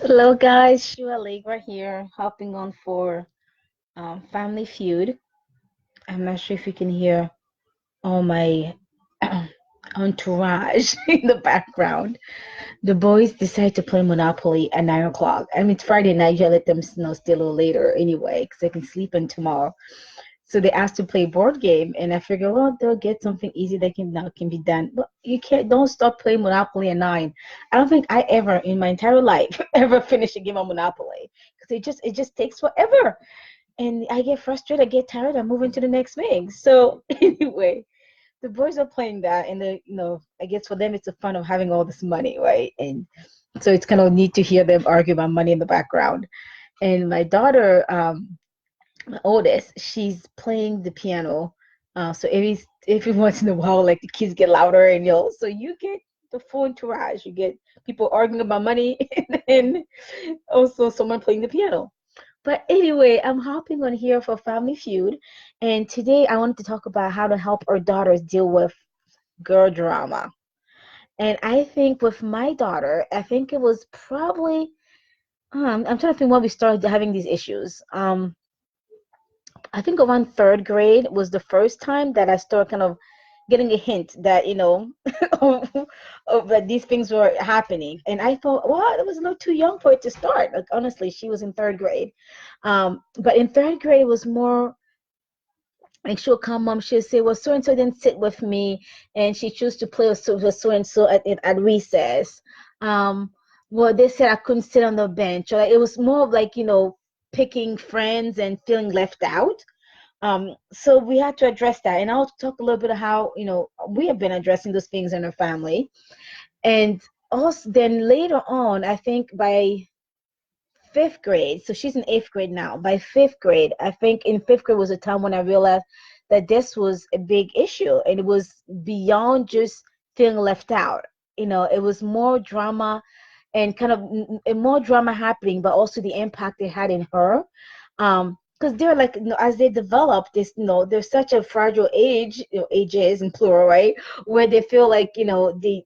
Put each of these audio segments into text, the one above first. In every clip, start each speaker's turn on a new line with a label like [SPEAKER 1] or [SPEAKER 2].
[SPEAKER 1] Hello guys, Shua Allegra here, hopping on for Family Feud. I'm not sure if you can hear all my entourage in the background. The boys decide to play Monopoly at 9 o'clock. I mean, it's Friday night. You let them stay a little later anyway, because they can sleep in tomorrow. So they asked to play board game, and I figure, well, they'll get something easy that can be done. But you can't. Don't stop playing Monopoly at 9. I don't think I ever in my entire life ever finished a game of Monopoly because it just takes forever, and I get frustrated. I get tired. I move into the next thing. So anyway, the boys are playing that, and I guess for them it's the fun of having all this money, right? And so it's kind of neat to hear them argue about money in the background. And my daughter, my oldest, she's playing the piano. So every once in a while, like the kids get louder, and so you get the full entourage. You get people arguing about money, and then also someone playing the piano. But anyway, I'm hopping on here for Family Feud, and today I wanted to talk about how to help our daughters deal with girl drama. And I think with my daughter, I think it was probably I'm trying to think when we started having these issues. I think around third grade was the first time that I started kind of getting a hint that, of, that these things were happening. And I thought, well, it was a little too young for it to start. Like, honestly, she was in third grade. But in third grade, it was more like she'll come home, she'll say, well, so and so didn't sit with me, and she chose to play with so and so at recess. Um, well, they said I couldn't sit on the bench. Or like, it was more of like, picking friends and feeling left out. So we had to address that, and I'll talk a little bit of how we have been addressing those things in our family, and also then later on, I think by fifth grade, so she's in eighth grade now. By fifth grade, I think in fifth grade was a time when I realized that this was a big issue, and it was beyond just feeling left out. It was more drama and kind of more drama happening, but also the impact it had in her. Because they're like, as they develop this, they're such a fragile age, ages in plural, right? Where they feel like, they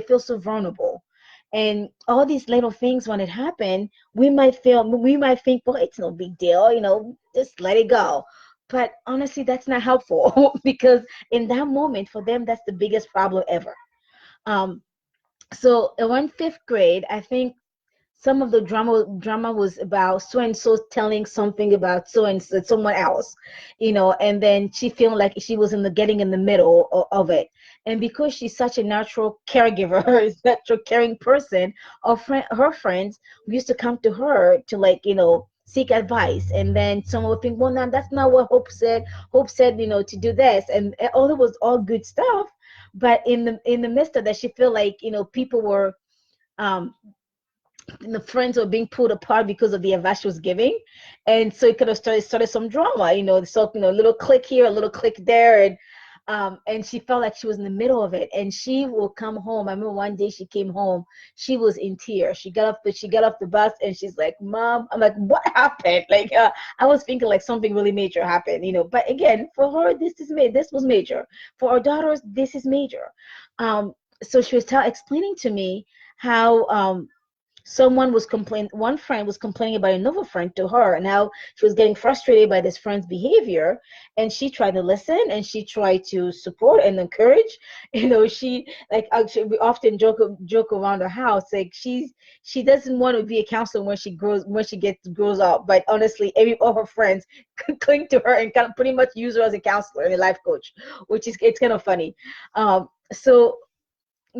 [SPEAKER 1] feel so vulnerable. And all these little things when it happened, we might think, well, it's no big deal, just let it go. But honestly, that's not helpful because in that moment, for them, that's the biggest problem ever. Um, so around fifth grade, I think some of the drama was about so and so telling something about so and so someone else, and then she feeling like she was in the getting in the middle of it. And because she's such a natural caregiver, natural caring person, her friends used to come to her to, like, seek advice. And then someone would think, well, no, that's not what Hope said, to do this. And all it was all good stuff. But in the midst of that, she feel like, people were um the friends were being pulled apart because of the advice she was giving. And so it could have started some drama, so, a little click here, a little click there. And she felt like she was in the middle of it. And she will come home. I remember one day she came home, she was in tears. She got off the bus, and she's like, Mom. I'm like, what happened? Like, I was thinking like something really major happened, but again, for her, this was major. For our daughters, this is major. So she was explaining to me how one friend was complaining about another friend to her, and how she was getting frustrated by this friend's behavior. And she tried to listen, and she tried to support and encourage. She, like, actually, we often joke around the house, like, she doesn't want to be a counselor when she grows up, but honestly, every all her friends cling to her and kind of pretty much use her as a counselor and a life coach, which is, it's kind of funny. So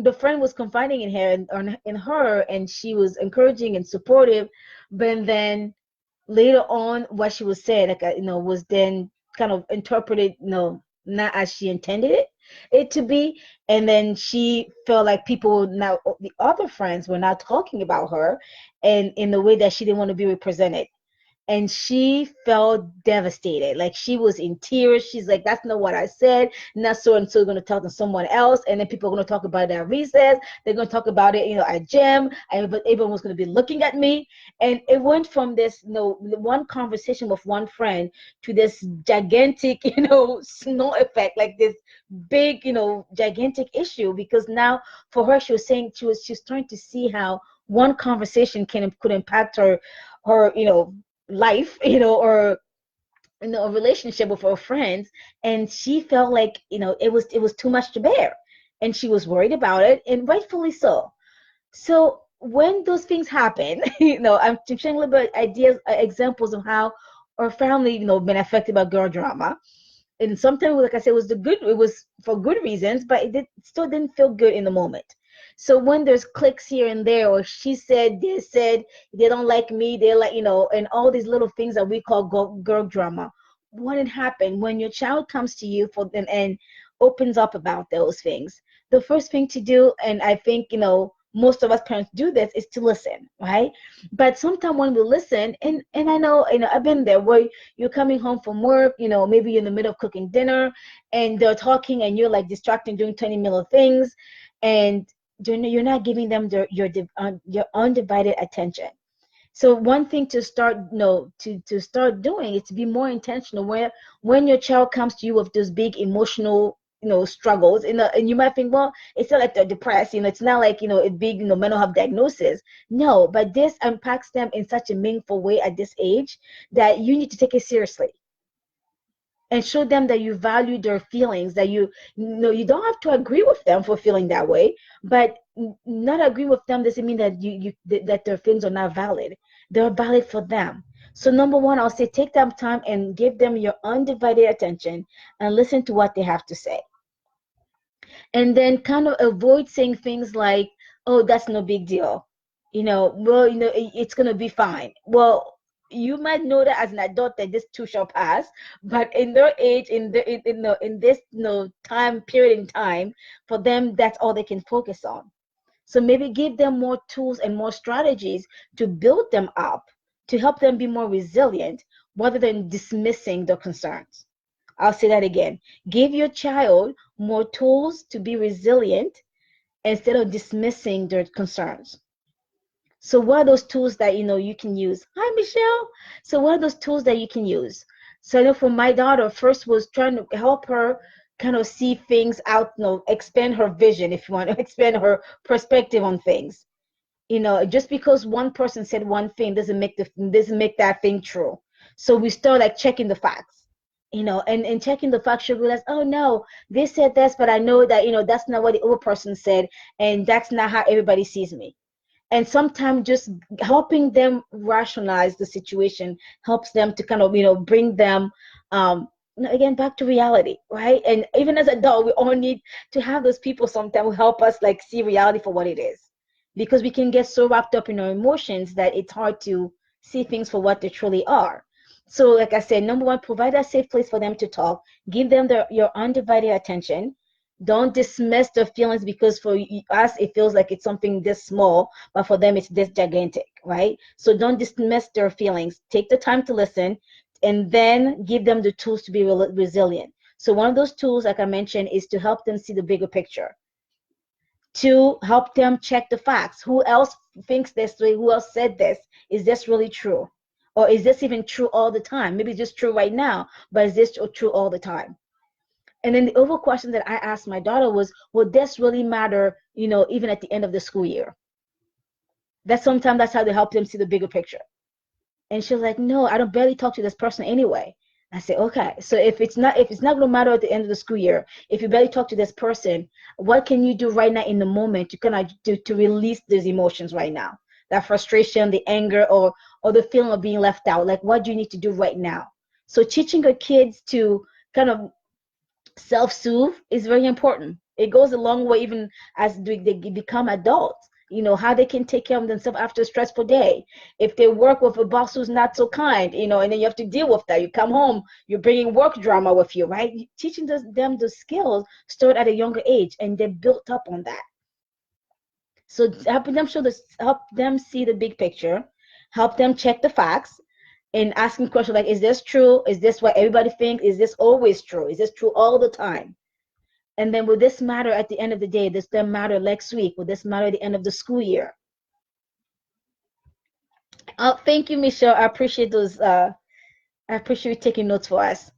[SPEAKER 1] the friend was confiding in her, in her, and she was encouraging and supportive. But then later on, what she was saying, like, was then kind of interpreted, not as she intended it to be. And then she felt like people, now the other friends, were not talking about her, and in the way that she didn't want to be represented. And she felt devastated. Like, she was in tears. She's like, that's not what I said. Not so and so going to talk to someone else, and then people are going to talk about it at recess. They're going to talk about it, at gym. But everyone was going to be looking at me. And it went from this, one conversation with one friend to this gigantic, snow effect, like this big, gigantic issue. Because now, for her, she was saying, she was trying to see how one conversation could impact her life, or a relationship with her friends, and she felt like it was too much to bear, and she was worried about it, and rightfully so. So when those things happen, I'm sharing a little bit ideas, examples of how our family, been affected by girl drama. And sometimes, like I said, it was for good reasons, but still didn't feel good in the moment. So when there's clicks here and there, or she said, they don't like me, they like, and all these little things that we call girl drama. When it happened, when your child comes to you and opens up about those things, the first thing to do, and I think, most of us parents do this, is to listen, right? But sometimes when we listen, and I know, I've been there, where you're coming home from work, maybe you're in the middle of cooking dinner, and they're talking, and you're like distracting, doing 20 million things, and you're not giving them your undivided attention. So one thing to start, to start doing, is to be more intentional where when your child comes to you with those big emotional, struggles, and you might think, well, it's not like they're depressed, it's not like, a big, mental health diagnosis. No, but this impacts them in such a meaningful way at this age that you need to take it seriously and show them that you value their feelings, that you don't have to agree with them for feeling that way, but not agree with them doesn't mean that that their feelings are not valid. They're valid for them. So number one, I'll say, take that time and give them your undivided attention and listen to what they have to say. And then kind of avoid saying things like, oh, that's no big deal, well, it's going to be fine. Well, you might know that as an adult that this too shall pass, but in their age, in this time period in time, for them, that's all they can focus on. So maybe give them more tools and more strategies to build them up, to help them be more resilient, rather than dismissing their concerns. I'll say that again. Give your child more tools to be resilient instead of dismissing their concerns. So what are those tools that you can use? Hi, Michelle. So what are those tools that you can use? So I know for my daughter, first was trying to help her kind of see things out, expand her vision, if you want to expand her perspective on things. Just because one person said one thing doesn't make that thing true. So we start like checking the facts, and checking the facts, you realize, oh no, they said this, but I know that that's not what the other person said, and that's not how everybody sees me. And sometimes just helping them rationalize the situation helps them to kind of bring them again back to reality, right? And even as adults, we all need to have those people sometimes who help us like see reality for what it is, because we can get so wrapped up in our emotions that it's hard to see things for what they truly are. So like I said, number one, provide a safe place for them to talk. Give them your undivided attention. Don't dismiss their feelings, because for us it feels like it's something this small, but for them it's this gigantic, right? So don't dismiss their feelings. Take the time to listen, and then give them the tools to be resilient. So one of those tools, like I mentioned, is to help them see the bigger picture, to help them check the facts. Who else thinks this way? Who else said this? Is this really true? Or is this even true all the time? Maybe it's just true right now, but is this true all the time? And then the other question that I asked my daughter was, will this really matter, even at the end of the school year? Sometimes that's how they help them see the bigger picture. And she was like, no, I don't barely talk to this person anyway. I said, okay, so if it's not going to matter at the end of the school year, if you barely talk to this person, what can you do right now in the moment to kind of do to release these emotions right now? That frustration, the anger, or the feeling of being left out. Like, what do you need to do right now? So teaching your kids to kind of self-soothe is very important. It goes a long way, even as they become adults. How they can take care of themselves after a stressful day. If they work with a boss who's not so kind, and then you have to deal with that. You come home, you're bringing work drama with you, right? Teaching them the skills start at a younger age, and they're built up on that. So help them see the big picture, help them check the facts, and asking questions like, is this true? Is this what everybody thinks? Is this always true? Is this true all the time? And then will this matter at the end of the day? Does that matter next week? Will this matter at the end of the school year? Thank you, Michelle. I appreciate those. I appreciate you taking notes for us.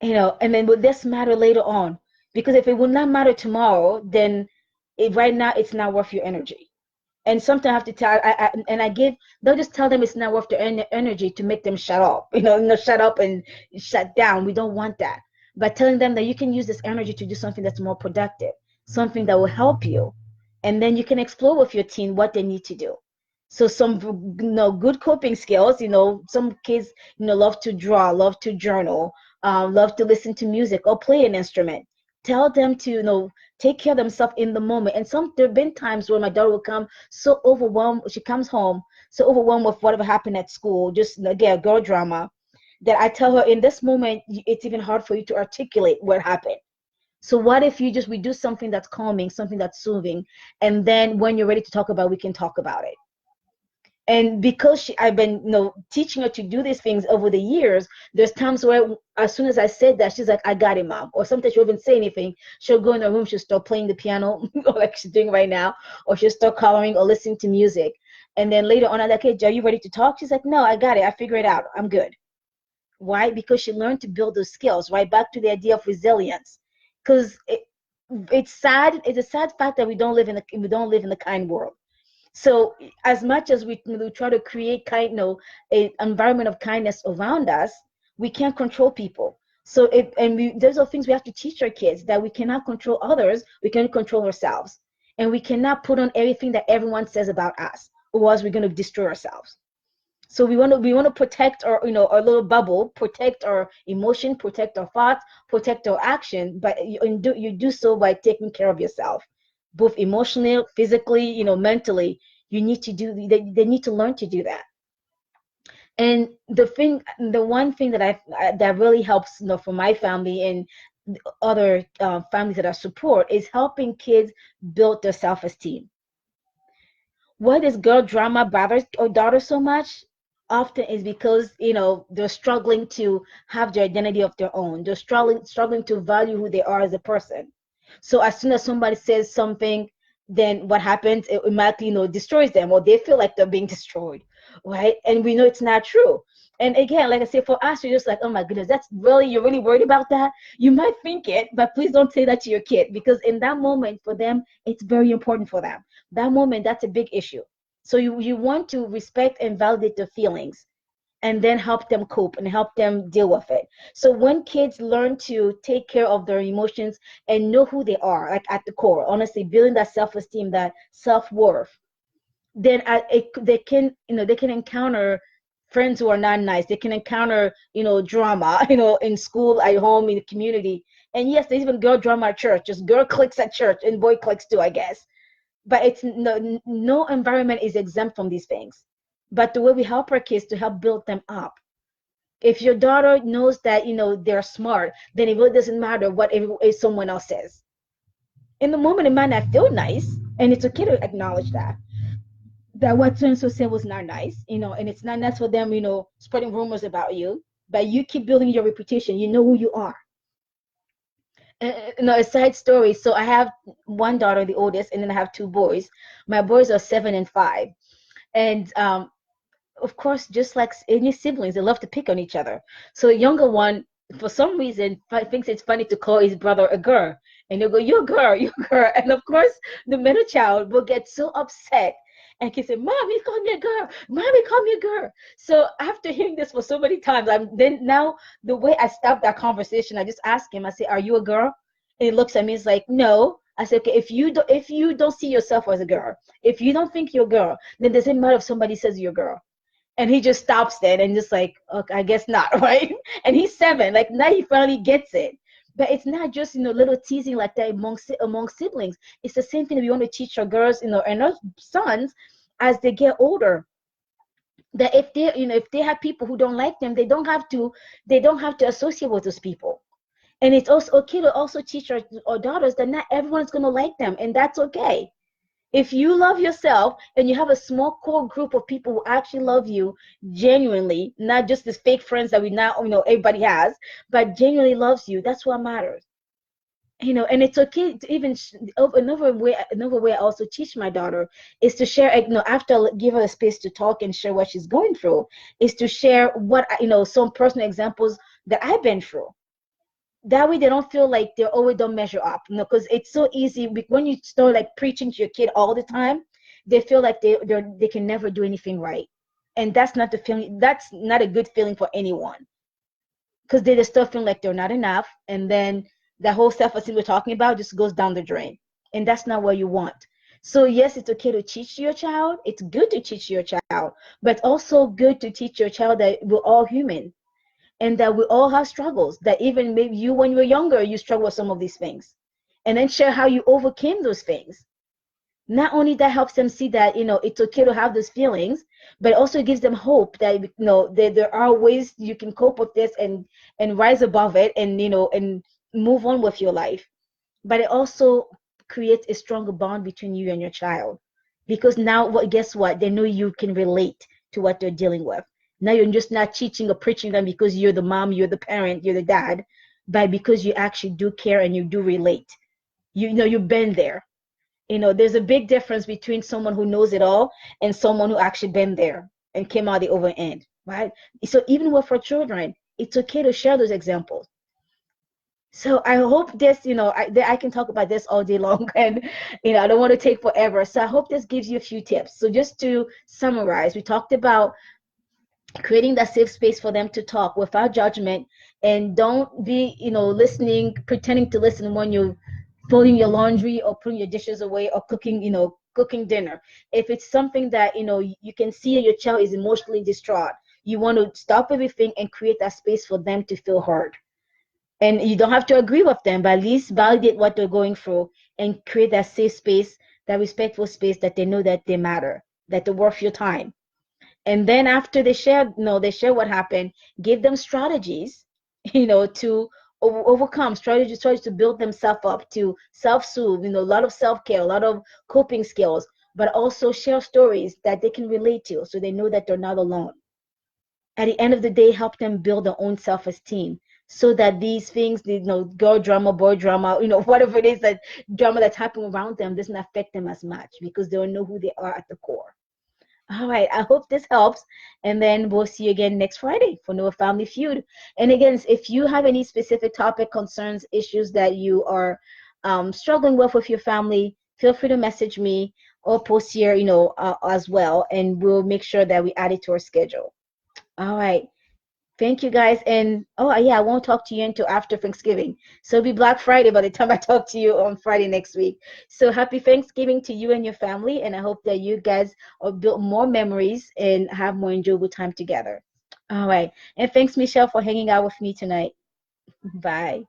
[SPEAKER 1] And then will this matter later on? Because if it will not matter tomorrow, then right now it's not worth your energy. And sometimes I have to tell, I give, they'll just tell them it's not worth their energy to make them shut up, shut up and shut down. We don't want that. But telling them that you can use this energy to do something that's more productive, something that will help you. And then you can explore with your teen what they need to do. So some, good coping skills, some kids, love to draw, love to journal, love to listen to music or play an instrument. Tell them to, take care of themselves in the moment. And there have been times where my daughter will come so overwhelmed. She comes home so overwhelmed with whatever happened at school, just again, girl drama, that I tell her in this moment, it's even hard for you to articulate what happened. So what if we do something that's calming, something that's soothing, and then when you're ready to talk about it, we can talk about it. And because I've been, teaching her to do these things over the years, there's times where as soon as I said that, she's like, I got it, mom. Or sometimes she'll even say anything. She'll go in her room, she'll start playing the piano, like she's doing right now, or she'll start coloring or listening to music. And then later on, I'm like, hey, are you ready to talk? She's like, no, I got it. I figured it out. I'm good. Why? Because she learned to build those skills, right? Back to the idea of resilience. Because it's sad. It's a sad fact that we don't live in the kind world. So as much as we try to create an environment of kindness around us, we can't control people. So those are things we have to teach our kids, that we cannot control others, we can control ourselves, and we cannot put on everything that everyone says about us, or else we're going to destroy ourselves. So we want to protect our our little bubble, protect our emotion, protect our thoughts, protect our action, but you do so by taking care of yourself, both emotionally, physically, mentally. You need to do, they need to learn to do that. And the one thing that really helps, for my family and other families that I support, is helping kids build their self-esteem. Why does girl drama bother our daughters so much? Often is because they're struggling to have their identity of their own. They're struggling to value who they are as a person. So as soon as somebody says something, then what happens? It automatically destroys them, or they feel like they're being destroyed, right? And we know it's not true. And again, like I said, for us, you're just like, oh my goodness, you're really worried about that. You might think it, but please don't say that to your kid, because in that moment for them, it's very important for them. That moment, that's a big issue. So you want to respect and validate their feelings, and then help them cope and help them deal with it. So when kids learn to take care of their emotions and know who they are, like at the core, honestly, building that self-esteem, that self-worth, then they can encounter friends who are not nice. They can encounter drama, in school, at home, in the community. And yes, there's even girl drama at church. Just girl cliques at church and boy cliques too, I guess. But it's no environment is exempt from these things. But the way we help our kids to help build them up. If your daughter knows that they're smart, then it really doesn't matter what if someone else says. In the moment, it might not feel nice, and it's okay to acknowledge that what so and so said was not nice, and it's not nice for them, spreading rumors about you. But you keep building your reputation. You know who you are. A side story. So I have one daughter, the oldest, and then I have two boys. My boys are 7 and 5, and of course, just like any siblings, they love to pick on each other. So the younger one, for some reason, thinks it's funny to call his brother a girl, and they'll go, "You're a girl, you're a girl." And of course, the middle child will get so upset and can say, "Mommy, call me a girl. Mommy, call me a girl." So after hearing this for so many times, then now the way I stop that conversation, I just ask him. I say, "Are you a girl?" And he looks at me. He's like, "No." I said, "Okay, if you don't see yourself as a girl, if you don't think you're a girl, then it doesn't matter if somebody says you're a girl." And he just stops there and just like, okay, I guess not, right? And he's 7. Like now he finally gets it. But it's not just little teasing like that among siblings. It's the same thing that we want to teach our girls, and our sons as they get older. That if they have people who don't like them, they don't have to associate with those people. And it's also okay to also teach our daughters that not everyone's gonna like them, and that's okay. If you love yourself and you have a small core group of people who actually love you genuinely, not just these fake friends that we now everybody has, but genuinely loves you, that's what matters. And it's okay to even another way I also teach my daughter is to share, after I give her a space to talk and share what she's going through, is to share what some personal examples that I've been through. That way they don't feel like they always don't measure up, because it's so easy when you start like preaching to your kid all the time, they feel like they can never do anything right. And that's not the feeling, that's not a good feeling for anyone, because they just start feeling like they're not enough, and then the whole self-esteem we're talking about just goes down the drain, and that's not what you want. So yes, it's okay to teach your child, it's good to teach your child, but also good to teach your child that we're all human, and that we all have struggles, that even maybe you, when you were younger, you struggle with some of these things, and then share how you overcame those things. Not only that helps them see that, it's okay to have those feelings, but also gives them hope that, there are ways you can cope with this, and rise above it, and and move on with your life. But it also creates a stronger bond between you and your child, because now, guess what, they know you can relate to what they're dealing with. Now you're just not teaching or preaching them because you're the mom, you're the parent, you're the dad, but because you actually do care and you do relate. You've been there. There's a big difference between someone who knows it all and someone who actually been there and came out the other end, right? So even with our children, it's okay to share those examples. So I hope this, I can talk about this all day long, and I don't want to take forever. So I hope this gives you a few tips. So just to summarize, we talked about creating that safe space for them to talk without judgment, and don't be, listening, pretending to listen when you're folding your laundry or putting your dishes away or cooking, cooking dinner. If it's something that, you can see your child is emotionally distraught, you want to stop everything and create that space for them to feel heard. And you don't have to agree with them, but at least validate what they're going through and create that safe space, that respectful space, that they know that they matter, that they're worth your time. And then after they share, they share what happened, give them strategies, to overcome, strategies to build themselves up, to self-soothe, a lot of self-care, a lot of coping skills, but also share stories that they can relate to, so they know that they're not alone. At the end of the day, help them build their own self-esteem, so that these things, girl drama, boy drama, whatever it is, that drama that's happening around them doesn't affect them as much, because they will know who they are at the core. All right, I hope this helps. And then we'll see you again next Friday for Noah Family Feud. And again, if you have any specific topic, concerns, issues that you are struggling with your family, feel free to message me or post here, as well. And we'll make sure that we add it to our schedule. All right. Thank you, guys. And oh yeah, I won't talk to you until after Thanksgiving. So it'll be Black Friday by the time I talk to you on Friday next week. So happy Thanksgiving to you and your family. And I hope that you guys will build more memories and have more enjoyable time together. All right. And thanks, Michelle, for hanging out with me tonight. Bye.